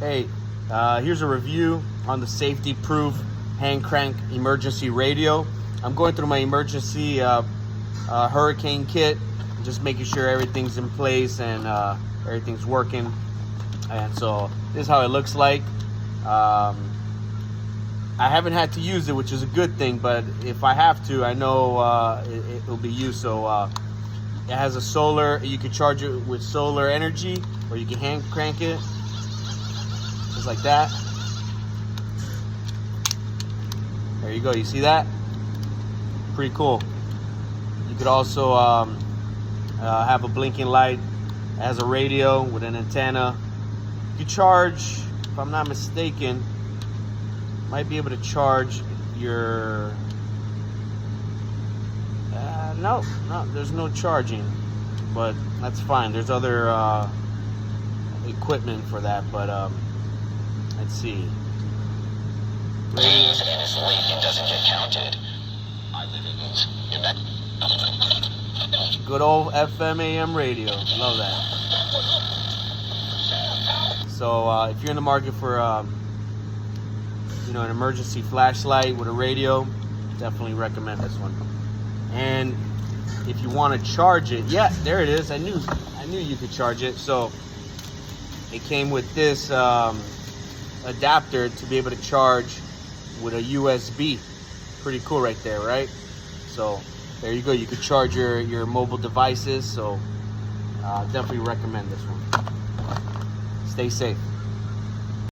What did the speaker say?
Hey, here's a review on the safety proof hand crank emergency radio. I'm going through my emergency hurricane kit, just making sure everything's in place and everything's working. And so this is how it looks like. I haven't had to use it, which is a good thing, but if I have to, I know it will be used. So it has a solar, you can charge it with solar energy, or you can hand crank it just like that. There you go, you see that? Pretty cool. You could also have a blinking light. It has a radio with an antenna. You can charge, if I'm not mistaken, might be able to charge your no, there's no charging, but that's fine. There's other equipment for that, but let's see. Days and is late and doesn't get counted. I live in Good old FM AM radio. Love that. So if you're in the market for an emergency flashlight with a radio, definitely recommend this one. And if you want to charge it, yeah, there it is. I knew you could charge it. So it came with this adapter to be able to charge with a USB. Pretty cool right there, right? So there you go. You could charge your mobile devices. So definitely recommend this one. Stay safe.